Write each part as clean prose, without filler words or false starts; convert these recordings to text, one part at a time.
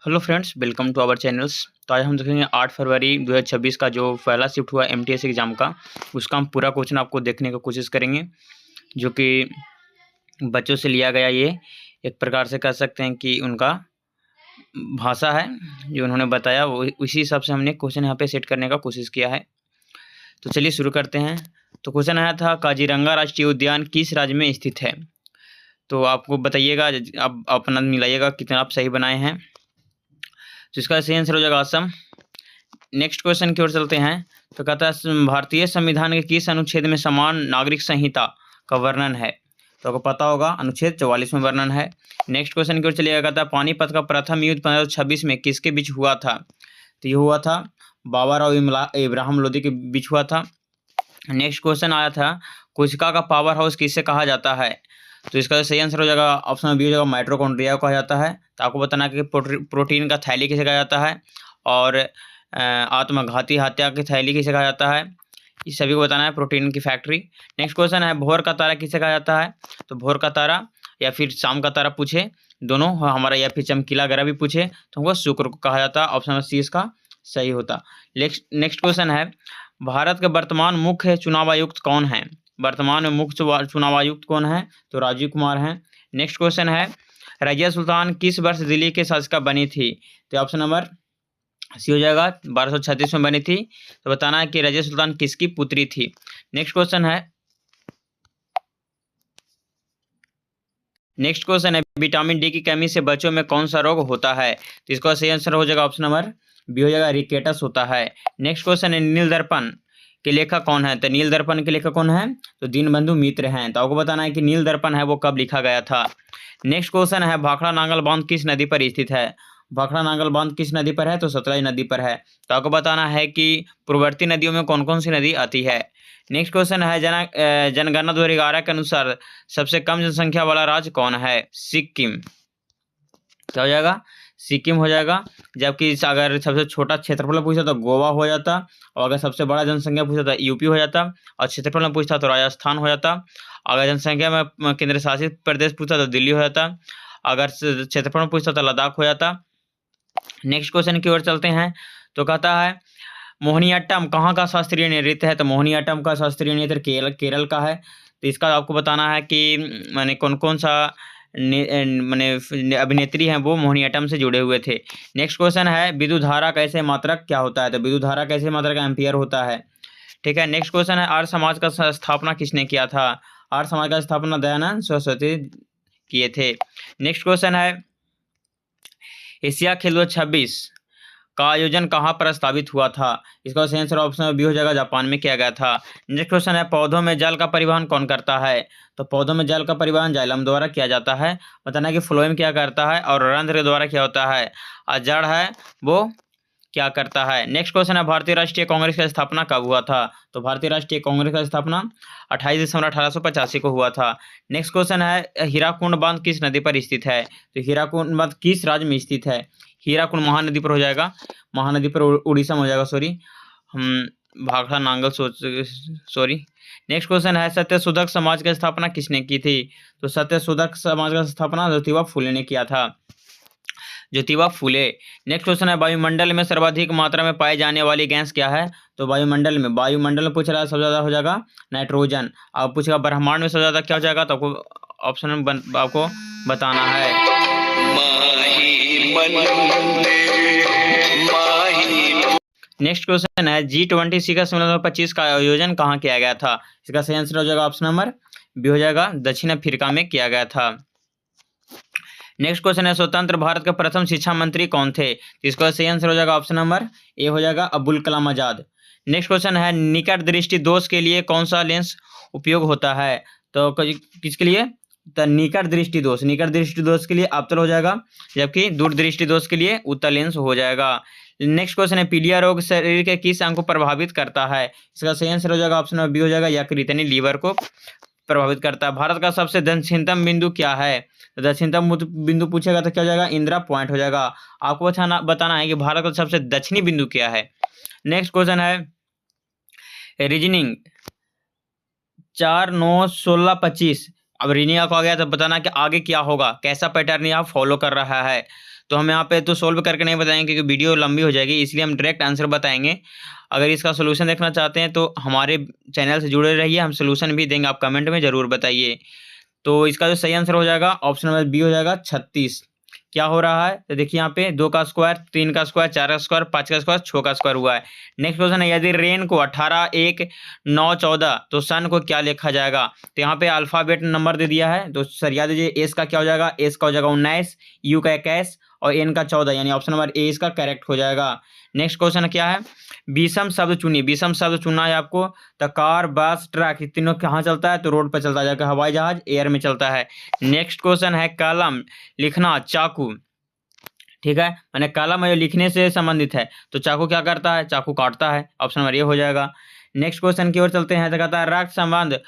Hello friends, welcome to our channels. तो आज हम देखेंगे 8 फरवरी 2026 का जो पहला शिफ्ट हुआ एमटीएस एग्ज़ाम का, उसका हम पूरा क्वेश्चन आपको देखने की कोशिश करेंगे, जो कि बच्चों से लिया गया। ये एक प्रकार से कह सकते हैं कि उनका भाषा है जो उन्होंने बताया, वो उसी हिसाब से हमने क्वेश्चन यहाँ पे सेट करने का कोशिश किया है। तो चलिए शुरू करते हैं। तो क्वेश्चन आया था, काजीरंगा राष्ट्रीय उद्यान किस राज्य में स्थित है? तो आपको बताइएगा, आप अपना मिलाइएगा कितना आप सही बनाए हैं। तो इसका सही आंसर हो जाएगा असम। नेक्स्ट क्वेश्चन की ओर चलते हैं। तो कहता है, भारतीय संविधान के किस अनुच्छेद में समान नागरिक संहिता का वर्णन है? तो आपको पता होगा, अनुच्छेद 44 में वर्णन है। नेक्स्ट क्वेश्चन की ओर चलिएगा। कहता है, पानीपत का प्रथम युद्ध 1526 में किसके बीच हुआ था? तो ये हुआ था बाबर और इब्राहिम लोदी के बीच हुआ था। नेक्स्ट क्वेश्चन आया था, कोशिका का पावर हाउस किसे कहा जाता है? तो इसका सही आंसर हो जाएगा ऑप्शन बी हो जाएगा, माइटोकॉन्ड्रिया को कहा जाता है। तो आपको बताना है कि प्रोटीन का थैली किसे कहा जाता है, और आत्मघाती हत्या की थैली किसे कहा जाता है। इस सभी को बताना है, प्रोटीन की फैक्ट्री। नेक्स्ट क्वेश्चन है, भोर का तारा किसे कहा जाता है? तो भोर का तारा या फिर शाम का तारा पूछे, दोनों हमारा, या फिर चमकीला ग्रह भी पूछे तो हमको शुक्र को कहा जाता है। ऑप्शन सी इसका सही होता। नेक्स्ट क्वेश्चन है, भारत के वर्तमान मुख्य चुनाव आयुक्त कौन है? वर्तमान में मुख्य चुनाव आयुक्त कौन है? तो राजीव कुमार हैं। नेक्स्ट क्वेश्चन है, रजिया सुल्तान किस वर्ष दिल्ली के शासिका बनी थी? तो ऑप्शन नंबर सी हो जाएगा, 1236 में बनी थी। तो बताना है कि रजिया सुल्तान किसकी पुत्री थी। नेक्स्ट क्वेश्चन है, विटामिन डी की कमी से बच्चों में कौन सा रोग होता है? तो इसका सही आंसर हो जाएगा ऑप्शन नंबर बी हो जाएगा, रिकेटस होता है। नेक्स्ट क्वेश्चन है, नील दर्पण के लेखक कौन है? तो नील दर्पण के लेखक कौन है? तो दीनबंधु मित्र हैं। तो आपको बताना है कि नील दर्पण है वो कब लिखा गया था। नेक्स्ट क्वेश्चन है, भाखड़ा नांगल बांध किस नदी पर स्थित है? भाखड़ा नांगल बांध किस नदी पर है? तो सतलज नदी पर है। तो आपको बताना है कि पूर्ववर्ती नदियों में कौन कौन सी नदी आती है। नेक्स्ट क्वेश्चन है, जनगणना 2011 के अनुसार सबसे कम जनसंख्या वाला राज्य कौन है? सिक्किम। क्या हो जाएगा? सिक्किम हो जाएगा। जबकि अगर सबसे छोटा क्षेत्रफल पूछता तो गोवा हो जाता, और अगर सबसे बड़ा जनसंख्या पूछता तो यूपी हो जाता, और क्षेत्रफल में पूछता तो राजस्थान हो जाता। अगर जनसंख्या में केंद्र शासित प्रदेश पूछता तो दिल्ली हो जाता, अगर क्षेत्रफल में पूछता तो लद्दाख हो जाता। नेक्स्ट क्वेश्चन की ओर चलते हैं। तो कहता है, मोहिनीअट्टम कहाँ का शास्त्रीय नृत्य है? तो मोहिनीअट्टम का शास्त्रीय नृत्य केरल का है। तो इसका आपको बताना है कि माने कौन कौन सा माने अभिनेत्री हैं वो मोहिनीअट्टम से जुड़े हुए थे। नेक्स्ट क्वेश्चन है, विद्युत धारा कैसे मात्रक क्या होता है? तो विद्युत धारा कैसे मात्रक एम्पियर होता है। ठीक है। नेक्स्ट क्वेश्चन है, आर्य समाज का स्थापना किसने किया था? आर्य समाज का स्थापना दयानंद सरस्वती किए थे। नेक्स्ट क्वेश्चन है, एशिया खेल 2026 का आयोजन कहाँ प्रस्तावित हुआ था? इसका सही आंसर ऑप्शन बी हो जाएगा, जापान में किया गया था। नेक्स्ट क्वेश्चन है, पौधों में जल का परिवहन कौन करता है? तो पौधों में जल का परिवहन जाइलम द्वारा किया जाता है। बताना कि फ्लोएम क्या करता है, और रंध्र द्वारा क्या होता है, और जड़ है वो क्या करता है। नेक्स्ट क्वेश्चन है, भारतीय राष्ट्रीय कांग्रेस की स्थापना कब हुआ था? तो भारतीय राष्ट्रीय कांग्रेस का स्थापना 28 दिसंबर 1885 को हुआ था। नेक्स्ट क्वेश्चन है, हीराकुंड बांध किस नदी पर स्थित है? तो हीराकुंड बांध किस राज्य में स्थित है? हीराकुंड महानदी पर हो जाएगा, महानदी पर उड़ीसा में हो जाएगा, सॉरी हम Bhakra Nangal sorry. Next question है, सत्यशोधक समाज की स्थापना किसने की थी? तो सत्यशोधक समाज का स्थापना ज्योतिबा फुले ने किया था, ज्योतिबा फुले। नेक्स्ट क्वेश्चन है, वायुमंडल में सर्वाधिक मात्रा में पाई जाने वाली गैस क्या है? तो वायुमंडल में पूछ रहा है, सबसे ज्यादा हो जाएगा नाइट्रोजन। अब पूछेगा ब्रह्मांड में सबसे ज्यादा क्या हो जाएगा, तो आपको ऑप्शन में आपको बताना है। नेक्स्ट क्वेश्चन है, G20 शिखर सम्मेलन 2025 का आयोजन कहाँ किया गया था? इसका सही आंसर हो जाएगा ऑप्शन नंबर बी हो जाएगा, दक्षिण अफ्रीका में किया गया था। नेक्स्ट क्वेश्चन है, स्वतंत्र भारत के प्रथम शिक्षा मंत्री कौन थे? इसका सही आंसर हो जाएगा ऑप्शन नंबर ए हो जाएगा, अब्दुल कलाम आजाद। नेक्स्ट क्वेश्चन है, निकट दृष्टि दोष के लिए कौन सा लेंस उपयोग होता है? तो किसके लिए? तो निकट दृष्टि दोष के लिए अवतल हो जाएगा, जबकि दूरदृष्टि दोष के लिए उत्तल लेंस हो जाएगा। नेक्स्ट क्वेश्चन है, पीलिया रोग शरीर के किस अंग को प्रभावित करता है? इसका सही आंसर हो जाएगा ऑप्शन नंबर बी हो जाएगा, यकृत यानी लीवर को प्रभावित करता है। भारत का सबसे दक्षिणतम बिंदु क्या है? तो दक्षिणतम बिंदु पूछेगा तो क्या हो जाएगा, इंदिरा पॉइंट हो जाएगा। आपको बताना है कि भारत का सबसे दक्षिणी बिंदु क्या है। नेक्स्ट क्वेश्चन है, रीजनिंग 4, 9, 16, 25 अब रीनिंग को आ गया तो बताना कि आगे क्या होगा, कैसा पैटर्न यहाँ फॉलो कर रहा है। तो हम यहाँ पे तो सोल्व करके नहीं बताएंगे क्योंकि वीडियो लंबी हो जाएगी, इसलिए हम डायरेक्ट आंसर बताएंगे। अगर इसका सोल्यूशन देखना चाहते हैं तो हमारे चैनल से जुड़े रहिए, हम सोल्यूशन भी देंगे, आप कमेंट में ज़रूर बताइए। तो इसका जो सही आंसर हो जाएगा ऑप्शन नंबर बी हो जाएगा 36। क्या हो रहा है तो देखिए यहाँ पे 2 का स्क्वायर, 3 का स्क्वायर, 4 का स्क्वायर, 5 का स्क्वायर, 6 का स्क्वायर हुआ है। नेक्स्ट क्वेश्चन है, यदि रेन को 18, 1, 9, 14 तो सन को क्या लिखा जाएगा। तो यहाँ पे अल्फाबेट नंबर दे दिया है, तो सर याद दीजिए एस का क्या हो जाएगा, एस का हो जाएगा 19, यू का 21 और एन का 14, यानी ऑप्शन नंबर ए इसका करेक्ट हो जाएगा। नेक्स्ट क्वेश्चन क्या है, विषम शब्द चुनिए। विषम शब्द चुनना है आपको, तो कार, बस, ट्रक तीनों कहाँ चलता है तो रोड पर चलता है, जबकि हवाई जहाज एयर में चलता है। नेक्स्ट क्वेश्चन है, कलम, लिखना, चाकू, ठीक है, मैंने कलम है लिखने से संबंधित है, तो चाकू क्या करता है, चाकू काटता है, ऑप्शन नंबर ये हो जाएगा। नेक्स्ट क्वेश्चन की ओर चलते हैं, तो कहता है रक्त संबंध,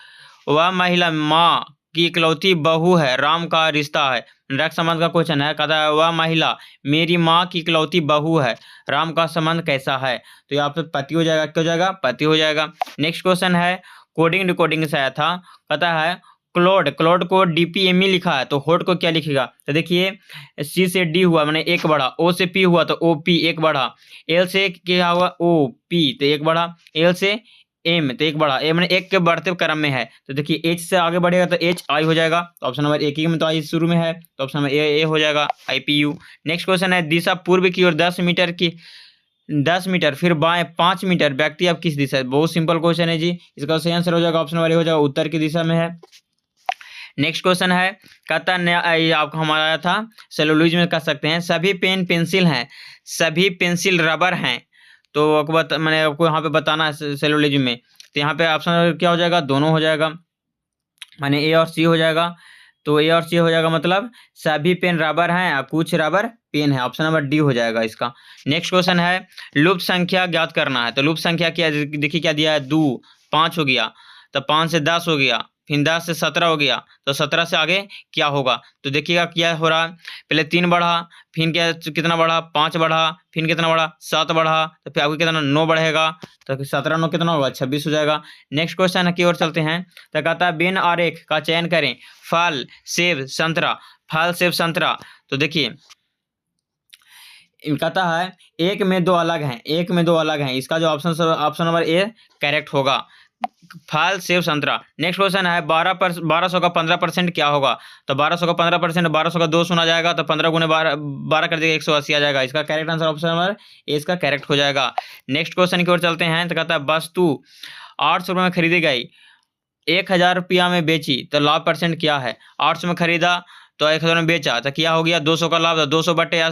वह महिला माँ की इकलौती बहू है, राम का रिश्ता है। रक्त संबंध का क्वेश्चन है, कहता है वह महिला मेरी माँ की इकलौती बहू है, राम का संबंध कैसा है। तो यहाँ पे पति हो जाएगा, क्या हो जाएगा, पति हो जाएगा। नेक्स्ट क्वेश्चन है, कोडिंग डिकोडिंग से आया था, कहता है क्लोड, क्लोड को डीपीएमई लिखा है तो होट को क्या लिखेगा। तो देखिए सी से डी हुआ मैंने एक बढ़ा, ओ से पी हुआ तो ओ पी एक बढ़ा, एल से क्या हुआ ओ पी तो एक बढ़ा, एल से एम तो एक बढ़ा, ए मैंने एक के बढ़ते क्रम में है। तो देखिए एच से आगे बढ़ेगा तो एच आई हो जाएगा, तो ऑप्शन नंबर एक ही में तो आई शुरू में है, तो ऑप्शन नंबर ए हो जाएगा IPU। नेक्स्ट क्वेश्चन है, दिशा पूर्व की ओर 10 मीटर की 10 मीटर फिर बाएं 5 मीटर, व्यक्ति अब किस दिशा है। बहुत सिंपल क्वेश्चन है जी, इसका सही आंसर हो जाएगा ऑप्शन नंबर ए हो जाएगा, उत्तर की दिशा में है। नेक्स्ट क्वेश्चन है, कहता है आपको हमारा आया था सेलुलोइड में कह सकते हैं, सभी पेन पेंसिल हैं, सभी पेंसिल रबर हैं। तो आपको मैंने आपको यहाँ पे बताना है सेलुलोइड में, तो यहाँ पे ऑप्शन क्या हो जाएगा, दोनों हो जाएगा, माने ए और सी हो जाएगा। तो ए और सी हो जाएगा मतलब सभी पेन रबर हैं और कुछ रबर पेन है, ऑप्शन नंबर डी हो जाएगा इसका। नेक्स्ट क्वेश्चन है, लुप्त संख्या ज्ञात करना है। तो लुप्त संख्या क्या, देखिए क्या दिया है, 2, 5 हो गया, तो 5 से 10 हो गया, फिर 10 से 17 हो गया, तो 17 से आगे क्या होगा। तो देखिएगा क्या हो रहा है, पहले 3 बढ़ा, फिर क्या कितना बढ़ा, 5 बढ़ा, फिर कितना बढ़ा, 7 बढ़ा, तो फिर आगे कितना 9 बढ़ेगा, तो 17 9 कितना होगा, 26 हो जाएगा। नेक्स्ट क्वेश्चन की ओर चलते हैं, तो कहता है बिन आरेख का चयन करें, फल, सेब, संतरा, फल, सेब, संतरा। तो देखिए कहता है एक में दो अलग हैं, एक में दो अलग हैं, इसका जो ऑप्शन नंबर ए करेक्ट होगा, फल, सेब, संतरा। नेक्स्ट क्वेश्चन है, 1200 का 15% क्या होगा। तो 1200 का 15%, 1200 का 2 सुना जाएगा, तो 15 गुने 12 कर देगा 180 आ जाएगा, इसका correct answer option number A इसका करेक्ट हो जाएगा। नेक्स्ट क्वेश्चन की ओर चलते हैं, तो कहता है वस्तु 800 रुपये में खरीदी गई, 1000 रुपया में बेची, तो लाभ परसेंट क्या है। 800 में खरीदा तो 1000 में बेचा, तो क्या हो गया 200 का लाभ, 200 बटे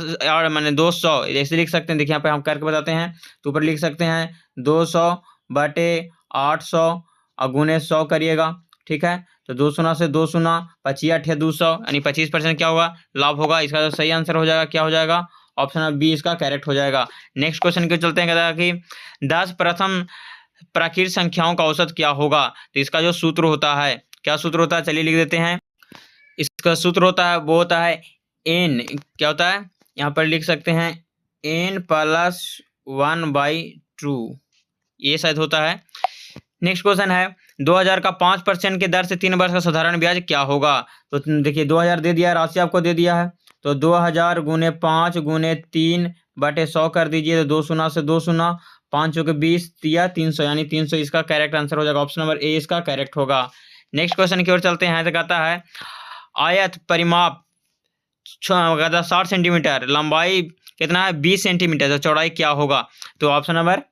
मैंने 200 ऐसे लिख सकते हैं, देखिए यहाँ पे हम करके बताते हैं, तो ऊपर लिख सकते हैं 200 बटे 800 और गुने 100 करिएगा, ठीक है। तो 2 शून्य से 2 शून्य, 25 8 200, यानी 25% क्या होगा, लाभ होगा। इसका जो सही आंसर हो जाएगा क्या हो जाएगा, ऑप्शन नंबर बी इसका करेक्ट हो जाएगा। नेक्स्ट क्वेश्चन के चलते हैं, कहता है कि 10 प्रथम प्राकृत संख्याओं का औसत क्या होगा। तो इसका जो सूत्र होता है, क्या सूत्र होता है, चलिए लिख देते हैं। इसका सूत्र होता है, वो होता है n, क्या होता है यहाँ पर लिख सकते हैं n + 1/2, ये शायद होता है। नेक्स्ट क्वेश्चन है, 2000 का 5% के दर से 3 वर्ष का साधारण ब्याज क्या होगा। तो देखिए 2000 दे दिया, राशि आपको दे दिया है, तो 2000 गुने 5 गुने 3 बटे 100 कर दीजिए, तो 2 शून्य से 2 शून्य, 5 चौके 20 या 300, यानी 300 इसका करेक्ट आंसर हो जाएगा, ऑप्शन नंबर ए इसका करेक्ट होगा। नेक्स्ट क्वेश्चन की ओर चलते हैं, तो कहता है आयत परिमाप 60 सेंटीमीटर, लंबाई कितना है 20 सेंटीमीटर, तो चौड़ाई क्या होगा। तो ऑप्शन नंबर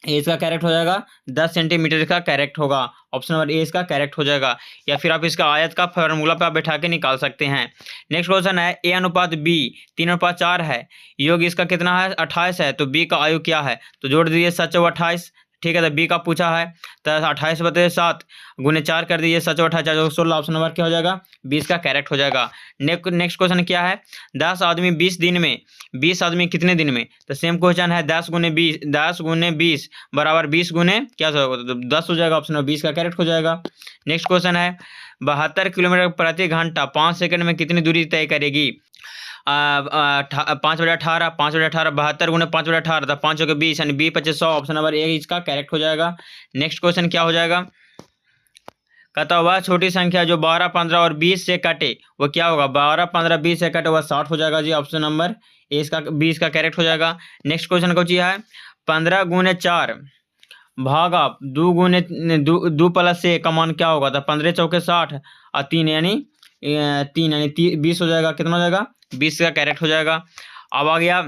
ए इसका करेक्ट हो जाएगा, 10 सेंटीमीटर का करेक्ट होगा, ऑप्शन नंबर ए इसका करेक्ट हो जाएगा। या फिर आप इसका आयत का फार्मूला पे आप बैठा के निकाल सकते हैं। नेक्स्ट क्वेश्चन है, A/B 3/4 है, योग इसका कितना है 28 है, तो बी का आयु क्या है। तो जोड़ दीजिए 7 और 28, ठीक है, तो बी का पूछा है, तो 28 बटे 7 गुने 4 कर दीजिए, 7 और 28 16, ऑप्शन नंबर क्या हो जाएगा, 20 का करेक्ट हो जाएगा। नेक्स्ट क्वेश्चन क्या है, 10 आदमी 20 दिन में, 20 आदमी कितने दिन में। तो सेम क्वेश्चन है, 10 गुने 20 बराबर 20 गुने क्या होगा, तो 10 हो जाएगा, ऑप्शन नंबर 20 का करेक्ट हो जाएगा। नेक्स्ट क्वेश्चन है, 72 किलोमीटर प्रति घंटा 5 सेकंड में कितनी दूरी तय करेगी। 5/18, 5/18, 72 गुने 5/18, तो 5 के 20, यानी 20 25 100, ऑप्शन नंबर ए इसका करेक्ट हो जाएगा। नेक्स्ट क्वेश्चन क्या हो जाएगा, कहता वह छोटी संख्या जो 12, 15 और 20 से कटे वो क्या होगा, 12, 15, 20 से कटे वह 60 हो जाएगा जी। ऑप्शन नंबर ए इसका 20 का करेक्ट हो जाएगा। नेक्स्ट क्वेश्चन को जी है 15 गुने 4 भागा 2 गुने 2 प्लस 1 का मान क्या होगा, तो 15 चौके 60 और 3 यानी 20 हो जाएगा। कितना हो जाएगा, 20 का करेक्ट हो जाएगा। अब आ गया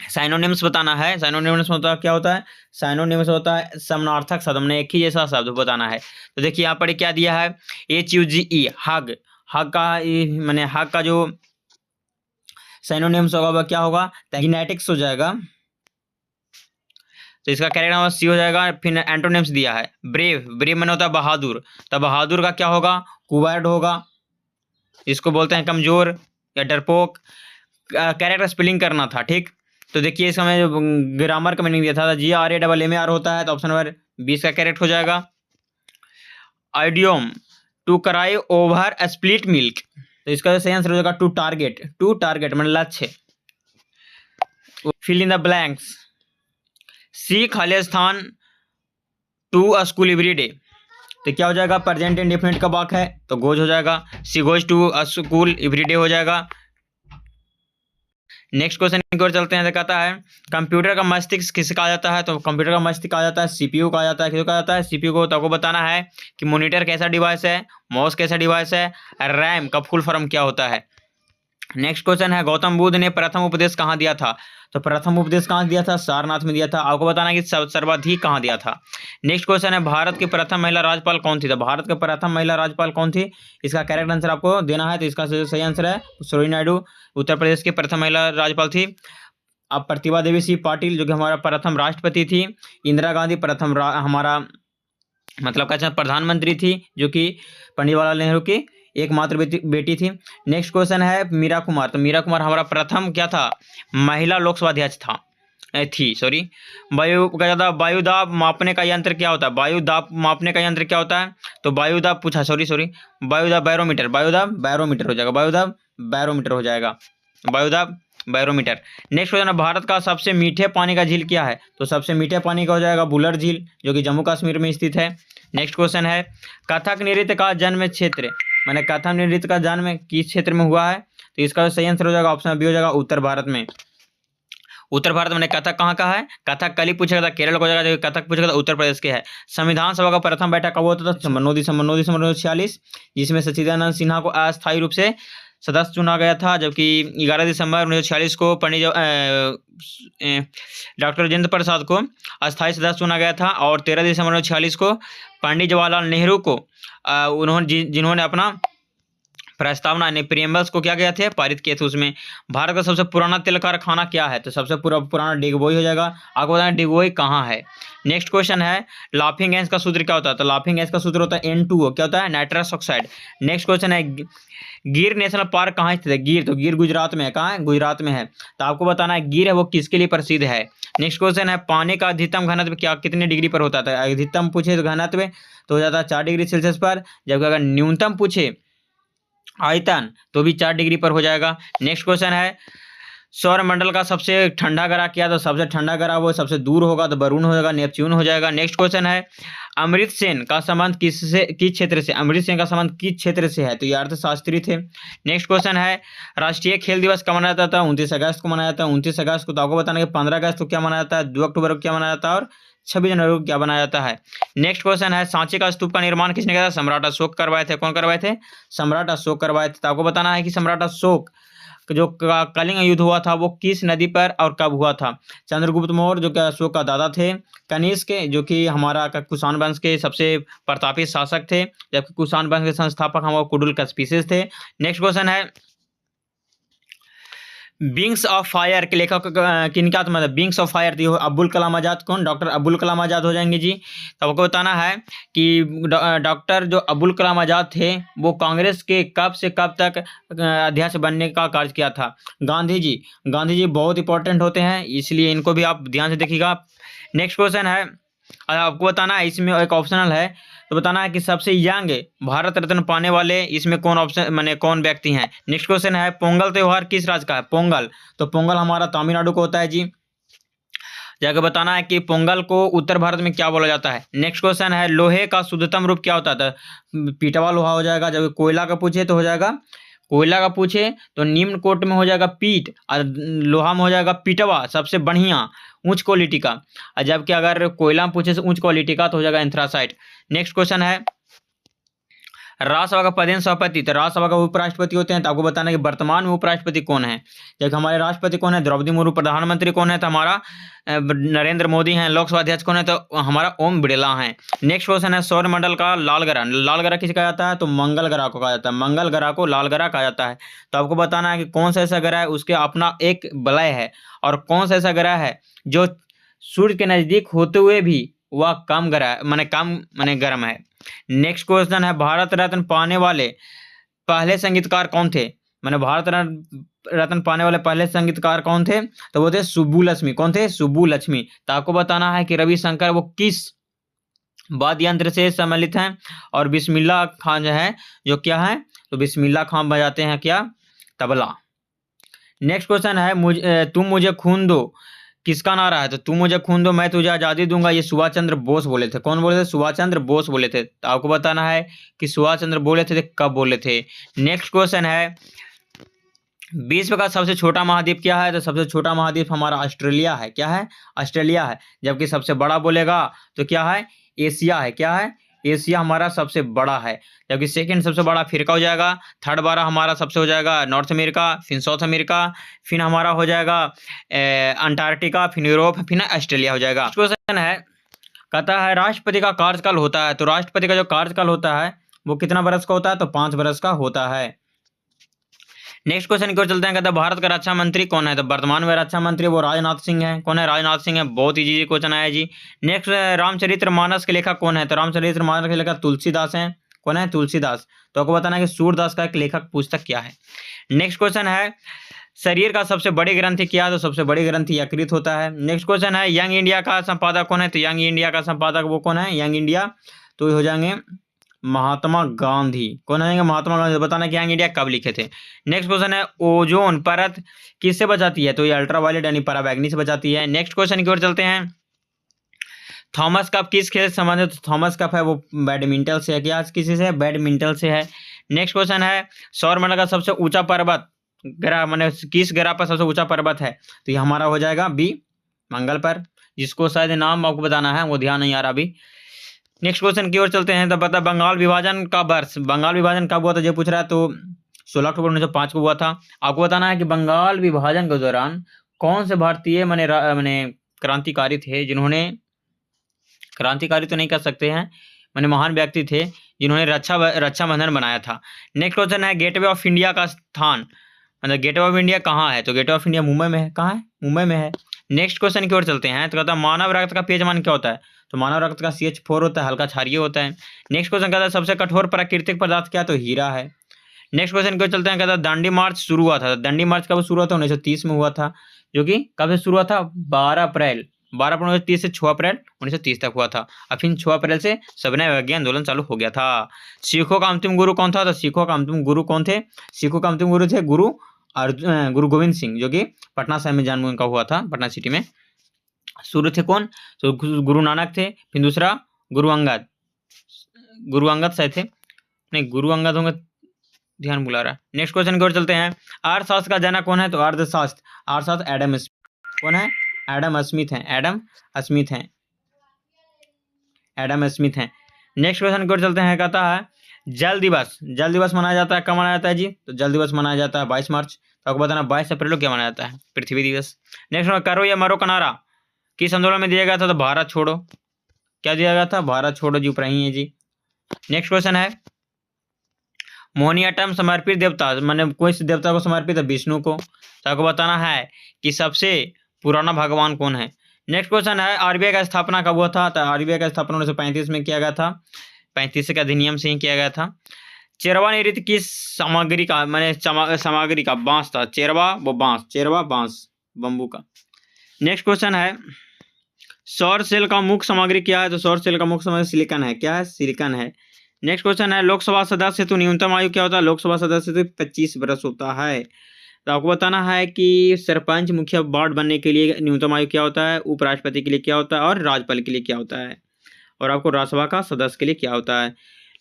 साइनोनिम्स बताना है। साइनोनिम्स होता क्या होता है, साइनोनिम्स होता है समानार्थक शब्द, हमने एक ही जैसा शब्द बताना है। तो देखिए यहाँ पर क्या दिया है, HUGE हग, हग का मैंने हग का जो साइनोनिम्स होगा वह क्या होगा, गिनेटिक्स हो जाएगा। तो इसका करेक्ट नंबर सी हो जाएगा। फिर एंटोनिम्स दिया है ब्रेव, ब्रेव मैंने होता है बहादुर, तो बहादुर का क्या होगा, कुवर्ड होगा, इसको बोलते हैं कमजोर या डरपोक। कैरेक्टर स्पेलिंग करना था, ठीक। तो देखिए इसका मैं ग्रामर का मीनिंग दिया था, GRAMMAR होता है, तो ऑप्शन नंबर 20 का करेक्ट हो जाएगा। Idiom to cry over split milk, तो इसका सही आंसर हो जाएगा टू टारगेट, टू टारगेट मतलब लक्ष्य। Fill in the blanks, see खालिस्तान टू स्कूल एवरी डे, तो क्या हो जाएगा, प्रेजेंट इंडेफिनिट का वाक है तो गोज हो जाएगा, she goes to school every day हो जाएगा। नेक्स्ट क्वेश्चन की ओर चलते हैं। कहता है कंप्यूटर का मस्तिष्क किसे कहा जाता है, तो कंप्यूटर का मस्तिष्क कहा जाता है CPU कहा जाता है। किसे कहा जाता है, CPU को। तो आपको बताना है कि मॉनिटर कैसा डिवाइस है, माउस कैसा डिवाइस है, रैम का फुल फॉर्म क्या होता है। नेक्स्ट क्वेश्चन है गौतम बुद्ध ने प्रथम उपदेश कहाँ दिया था, तो प्रथम उपदेश कहाँ दिया था, सारनाथ में दिया था। आपको बताना है कि सर्वाधिक कहाँ दिया था। नेक्स्ट क्वेश्चन है भारत की प्रथम महिला राज्यपाल कौन थी, तो भारत की प्रथम महिला राज्यपाल कौन थी, इसका करेक्ट आंसर आपको देना है। तो इसका सही आंसर है सरोजिनी नायडू, उत्तर प्रदेश की प्रथम महिला राज्यपाल थी। अब प्रतिभा देवी सिंह पाटिल जो कि हमारा प्रथम राष्ट्रपति थी। इंदिरा गांधी प्रथम हमारा मतलब कहते हैं प्रधानमंत्री थी, जो कि पंडित जवाहरलाल नेहरू की एकमात्र बेटी थी। नेक्स्ट क्वेश्चन है मीरा कुमार, तो मीरा कुमार हमारा प्रथम क्या था, महिला लोकसभा अध्यक्ष था थी सॉरी। वायु दाब मापने का यंत्र क्या होता है, वायु दाब मापने का यंत्र क्या होता है, तो वायु दाब पूछा सॉरी वायु दाब बैरोमीटर, वायु दाब बैरोमीटर हो जाएगा, वायु दाब बैरोमीटर हो जाएगा, वायु दाब बैरोमीटर। नेक्स्ट क्वेश्चन है भारत का सबसे मीठे पानी का झील क्या है, तो सबसे मीठे पानी का हो जाएगा बुलर झील, जो कि जम्मू कश्मीर में स्थित है। नेक्स्ट क्वेश्चन है कथक नृत्य का जन्म क्षेत्र, मैंने कथक नृत्य का जन्म किस क्षेत्र में हुआ है, तो इसका सही आंसर हो जाएगा ऑप्शन बी हो जाएगा उत्तर भारत में। उत्तर भारत में कथक कहाँ का है, कथक कली पूछेगा था केरल को, जाएगा कथक पूछेगा तो उत्तर प्रदेश के है। संविधान सभा का प्रथम बैठक कब हुआ था, 9 दिसंबर 1946, जिसमें सच्चिदानंद सिन्हा को अस्थायी रूप से सदस्य चुना गया था, जबकि 11 दिसंबर 1946 को डॉक्टर राजेंद्र प्रसाद को अस्थायी सदस्य चुना गया था, और 13 दिसंबर 1946 को पंडित जवाहरलाल नेहरू को जिन्होंने अपना प्रस्तावना यानी प्रियम्बल्स को क्या किया थे, पारित किए थे। उसमें भारत का सबसे पुराना तेल कारखाना क्या है, तो सबसे पुराना डिगबोई हो जाएगा। आपको बताना डिगबोई कहाँ है। नेक्स्ट क्वेश्चन है लाफिंग गैस का सूत्र क्या होता है, तो लाफिंग गैस का सूत्र होता है N2O, क्या होता है, नाइट्रस ऑक्साइड। नेक्स्ट क्वेश्चन है गिर नेशनल पार्क कहाँ स्थित है, गिर, तो गिर गुजरात में है, कहाँ है, गुजरात में है। तो आपको बताना है गिर है वो किसके लिए प्रसिद्ध है। नेक्स्ट क्वेश्चन है पानी का अधिकतम घनत्व क्या कितने डिग्री पर होता है, अधिकतम पूछे तो घनत्व तो हो जाता है 4 डिग्री सेल्सियस पर, जबकि अगर न्यूनतम पूछे आयतन तो भी 4 डिग्री पर हो जाएगा। नेक्स्ट क्वेश्चन है सौरमंडल का सबसे ठंडा ग्रह क्या, तो सबसे ठंडा ग्रह वो सबसे दूर होगा तो वरुण हो जाएगा, नेपच्यून हो जाएगा। नेक्स्ट क्वेश्चन है अमृत सेन का संबंध किस क्षेत्र से, अमृत सेन का संबंध किस क्षेत्र से है, तो ये अर्थशास्त्री थे। नेक्स्ट क्वेश्चन है राष्ट्रीय खेल दिवस कब मनाया जाता है, 29 अगस्त को मनाया जाता है। 29 अगस्त को तो आपको बताना है 15 अगस्त को क्या मनाया जाता है, 2 अक्टूबर को क्या मनाया जाता है, और 26 जनवरी को क्या बनाया जाता है। नेक्स्ट क्वेश्चन है सांची का स्तूप का निर्माण किसने किया था, सम्राट अशोक करवाए थे। कौन करवाए थे, सम्राट अशोक करवाए थे। तो आपको बताना है कि सम्राट अशोक जो कलिंग युद्ध हुआ था वो किस नदी पर और कब हुआ था। चंद्रगुप्त मौर्य जो कि अशोक का दादा थे, कनिष्क जो कि हमारा कुषाण वंश के सबसे प्रतापी शासक थे, जबकि कुषाण वंश के संस्थापक हमारे कुडुलकस्पीसेस थे। नेक्स्ट क्वेश्चन है विंग्स ऑफ फायर के लेखक किनका, तो मतलब विंग्स ऑफ फायर थी अब्दुल कलाम आज़ाद। कौन, डॉक्टर अब्दुल कलाम आज़ाद हो जाएंगे जी। तो आपको बताना है कि डॉक्टर जो अब्दुल कलाम आज़ाद थे वो कांग्रेस के कब से कब तक अध्यक्ष बनने का कार्य किया था। गांधी जी बहुत इंपॉर्टेंट होते हैं, इसलिए इनको भी आप ध्यान से देखिएगा। नेक्स्ट क्वेश्चन है आपको बताना है, इसमें एक ऑप्शनल है, तो बताना है कि सबसे यंग भारत रत्न पाने वाले इसमें कौन ऑप्शन माने कौन व्यक्ति हैं। नेक्स्ट क्वेश्चन है पोंगल त्योहार किस राज्य का है, पोंगल, तो पोंगल हमारा तमिलनाडु को होता है जी। जाकर बताना है कि पोंगल को उत्तर भारत में क्या बोला जाता है। नेक्स्ट क्वेश्चन है लोहे का शुद्धतम रूप क्या होता है? पीटवा लोहा हो जाएगा। जब कोयला का पूछे तो हो जाएगा, कोयला का पूछे तो निम्न कोट में हो जाएगा पीट, और लोहा में हो जाएगा पीटवा, सबसे बढ़िया उच्च क्वालिटी का। और जबकि अगर कोयला में पूछे तो उच्च क्वालिटी का तो हो जाएगा एंथ्रासाइट। नेक्स्ट क्वेश्चन है राज्यसभा का पदेन सभापति, तो राज्यसभा का उपराष्ट्रपति होते हैं, तो आपको बताना है कि वर्तमान में उपराष्ट्रपति कौन है। जबकि हमारे राष्ट्रपति कौन है? द्रौपदी मुर्मू। प्रधानमंत्री कौन है? तो हमारा नरेंद्र मोदी हैं। लोकसभा अध्यक्ष कौन है? तो हमारा ओम बिड़ला हैं। नेक्स्ट क्वेश्चन है सौर मंडल का लाल ग्रह, लाल ग्रह किसे कहा जाता है? तो मंगल ग्रह को कहा जाता है, मंगल ग्रह को लाल ग्रह कहा जाता है। तो आपको बताना है कि कौन सा ऐसा ग्रह है उसके अपना एक वलय है, और कौन सा ऐसा ग्रह है जो सूर्य के नजदीक होते हुए भी वह कम ग्रह माने कम माने गर्म है। नेक्स्ट क्वेश्चन है भारत रत्न पाने वाले पहले संगीतकार कौन थे? माने भारत रत्न पाने वाले पहले संगीतकार कौन थे? तो वो थे सुब्बुलक्ष्मी। कौन थे? सुब्बुलक्ष्मी। तो आपको बताना है कि रविशंकर वो किस वाद्य यंत्र से सम्मिलित हैं, और बिस्मिल्लाह खान जो है जो क्या है? तो बिस्मिल्लाह खान बजाते हैं क्या? तबला। नेक्स्ट क्वेश्चन है तुम मुझे खून दो किसका नारा है? तो तुम मुझे खून दो मैं तुझे आज़ादी दूंगा, ये सुभाष चंद्र बोस बोले थे। कौन बोले थे? सुभाष चंद्र बोस बोले थे। तो आपको बताना है कि सुभाष चंद्र बोले थे कब बोले थे। नेक्स्ट क्वेश्चन है विश्व का सबसे छोटा महाद्वीप क्या है? तो सबसे छोटा महाद्वीप हमारा ऑस्ट्रेलिया है। क्या है? ऑस्ट्रेलिया है। जबकि सबसे बड़ा बोलेगा तो क्या है? एशिया है। क्या है? एशिया हमारा सबसे बड़ा है। जबकि सेकंड सबसे बड़ा अफ्रीका हो जाएगा, थर्ड बारा हमारा सबसे हो जाएगा नॉर्थ अमेरिका, फिर साउथ अमेरिका, फिर हमारा हो जाएगा अंटार्कटिका, फिर यूरोप, फिर ऑस्ट्रेलिया हो जाएगा। क्वेश्चन है कहता है राष्ट्रपति का कार्यकाल होता है, तो राष्ट्रपति का जो कार्यकाल होता है वो कितना बरस का होता है? तो 5 बरस का होता है। नेक्स्ट क्वेश्चन की ओर चलते हैं। कहता है भारत का रक्षा मंत्री कौन है? तो वर्तमान में रक्षा मंत्री वो राजनाथ सिंह है। कौन है? राजनाथ सिंह है। बहुत इजी क्वेश्चन आया जी। नेक्स्ट रामचरितमानस के लेखक कौन है? तो रामचरितमानस के लेखक तुलसीदास हैं। कौन है? तुलसीदास। तो आपको बताना है कि सूरदास का एक लेखक पुस्तक क्या है। नेक्स्ट क्वेश्चन है शरीर का सबसे बड़ी ग्रंथि क्या है? तो सबसे बड़ी ग्रंथि यकृत होता है। नेक्स्ट क्वेश्चन है यंग इंडिया का संपादक कौन है? तो यंग इंडिया का संपादक वो कौन है? यंग इंडिया तो हो जाएंगे महात्मा गांधी। कौन आएंगे? महात्मा गांधी। बताना कि यंग इंडिया कब लिखे थे। नेक्स्ट क्वेश्चन है ओजोन परत किससे बचाती है? तो ये अल्ट्रावायलेट यानी पराबैंगनी से बचाती है। नेक्स्ट क्वेश्चन की ओर चलते हैं। थॉमस कप किस खेल से संबंधित? तो थॉमस कप है वो बैडमिंटन से है। क्या किसी से? बैडमिंटन से है। नेक्स्ट क्वेश्चन है सौरमंडल का सबसे ऊंचा पर्वत ग्रह माने किस ग्रह पर सबसे ऊंचा पर्वत है? तो ये हमारा हो जाएगा बी मंगल पर, जिसको शायद नाम आपको बताना है वो ध्यान नहीं आ रहा अभी। नेक्स्ट क्वेश्चन की ओर चलते हैं। तो बता बंगाल विभाजन का वर्ष, बंगाल विभाजन कब हुआ था? जो पूछ रहा है तो 16 अक्टूबर 1905 को हुआ था। आपको बताना है कि बंगाल विभाजन के दौरान कौन से भारतीय माने क्रांतिकारी थे जिन्होंने, क्रांतिकारी तो नहीं कर सकते हैं, माने महान व्यक्ति थे जिन्होंने रक्षा बंधन बनाया था। नेक्स्ट क्वेश्चन है गेटवे ऑफ इंडिया का स्थान, मतलब गेटवे ऑफ इंडिया कहाँ है? तो गेटवे ऑफ इंडिया मुंबई में है। कहाँ है? मुंबई में है। नेक्स्ट क्वेश्चन की ओर चलते हैं। तो कहता है मानव रक्त का पीएच मान क्या होता है? तो मानव रक्त का CH4 होता है, हल्का क्षारीय होता है। नेक्स्ट क्वेश्चन कहता है सबसे कठोर प्राकृतिक पदार्थ क्या? तो हीरा है। नेक्स्ट क्वेश्चन की ओर चलते हैं। कहता है दांडी मार्च शुरू हुआ था, दांडी मार्च कब शुरू हुआ था? 1930 में हुआ था, जो कि कब से शुरू हुआ था? 12 अप्रैल 1930 से 6 अप्रैल 1930 तक हुआ था। और फिर 6 अप्रैल से सविनय अवज्ञा आंदोलन चालू हो गया था। सिखों का अंतिम गुरु कौन था? तो सिखों का अंतिम गुरु कौन थे? सिखों का अंतिम गुरु थे गुरु गोविंद सिंह, जो कि पटना साहिब में जन्म उनका हुआ था, पटना सिटी में। शुरू थे कौन? तो गुरु नानक थे, फिर दूसरा गुरु अंगद शायद थे, नहीं गुरु अंगद होंगे, ध्यान बुला रहा। नेक्स्ट क्वेश्चन की ओर चलते हैं। अर्थशास्त्र का जनक कौन है? तो अर्थशास्त्र एडम स्मिथ। कौन है? एडम स्मिथ हैं। एडम स्मिथ हैं। नेक्स्ट क्वेश्चन की ओर चलते हैं। कहता है जल दिवस मनाया जाता है, कब मनाया जाता है जी? तो जल दिवस मनाया जाता है 22 मार्च। तो आपको बताना 22 अप्रैल को क्या मनाया जाता है? पृथ्वी दिवस। नेक्स्ट करो या मरो का नारा किस आंदोलन में दिया गया था? तो भारत छोड़ो। क्या दिया गया था? भारत छोड़ो जी, ऊपर ही है जी। नेक्स्ट क्वेश्चन है मोहिनीअट्टम समर्पित देवता, मैंने कोई देवता को समर्पित है? विष्णु को। तो आपको बताना है कि सबसे पुराना भगवान कौन है। नेक्स्ट क्वेश्चन है RBI का स्थापना कब हुआ था? तो RBI का स्थापना 1935 में किया गया था, 35 के अधिनियम से ही किया गया था। चेरवा नृत्य किस सामग्री का, मैंने सामग्री का बांस था। चेरवा बांस बम्बू का। नेक्स्ट क्वेश्चन है सौर सेल का मुख्य सामग्री क्या है? तो सौर सेल का मुख्य सामग्री सिलिकॉन है। क्या है? सिलिकॉन है। नेक्स्ट क्वेश्चन है लोकसभा सदस्य हेतु न्यूनतम आयु क्या होता है? लोकसभा सदस्य हेतु 25 वर्ष होता है। तो आपको बताना है कि सरपंच मुखिया वार्ड बनने के लिए न्यूनतम आयु क्या होता है, उपराष्ट्रपति के लिए क्या होता है और राज्यपाल के लिए क्या होता है, और आपको राज्यसभा का सदस्य के लिए क्या होता है।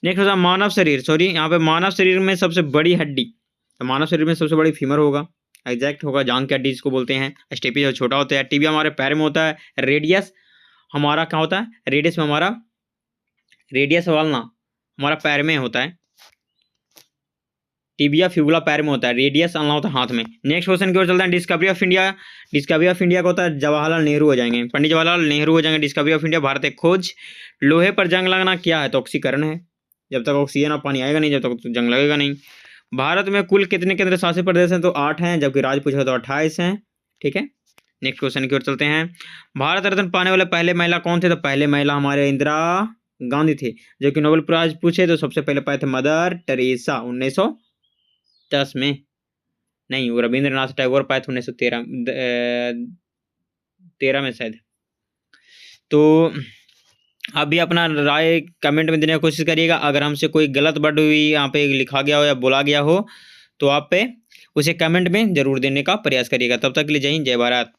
नेक्स्ट होता है मानव शरीर, सॉरी यहाँ पे मानव शरीर में सबसे बड़ी हड्डी, तो मानव शरीर में सबसे बड़ी फीमर होगा, एग्जैक्ट होगा, जांघ की हड्डी जिसको बोलते हैं। स्टेपी जो छोटा होता है, टीबिया हमारे पैर में होता है, रेडियस हमारा क्या होता है, रेडियस में हमारा, रेडियस वालना हमारा पैर में होता है, टिबिया फ्यूबुला पैर में होता है, रेडियस आना होता है हाथ में। नेक्स्ट क्वेश्चन की ओर चलते हैं, discovery of India. Discovery of India का होता है जवाहरलाल नेहरू हो जाएंगे, पंडित जवाहरलाल नेहरू हो जाएंगे। डिस्कवरी ऑफ इंडिया, भारत एक खोज। लोहे पर जंग लगना क्या है, तो ऑक्सीकरण है, जब तक ऑक्सीजन और पानी आएगा नहीं जब तक तो जंग लगेगा नहीं। भारत में कुल कितने केंद्र शासित प्रदेश हैं, तो 8 हैं, जबकि राज्य पूछा तो 28 हैं। ठीक है, नेक्स्ट क्वेश्चन की ओर चलते हैं, भारत रत्न पाने वाले पहले महिला कौन थे, तो पहले महिला हमारे इंदिरा गांधी थे। जो कि नोबेल प्राइज पूछे तो सबसे पहले पाए थे मदर टेरेसा 1910 में, नहीं वो रविंद्रनाथ टैगोर पाए थे 1913 में शायद। तो आप भी अपना राय कमेंट में देने की कोशिश करिएगा। अगर हमसे कोई गलत वर्ड भी यहाँ पे लिखा गया हो या बोला गया हो तो आप पे उसे कमेंट में जरूर देने का प्रयास करिएगा। तब तक के लिए जय हिंद, जय भारत।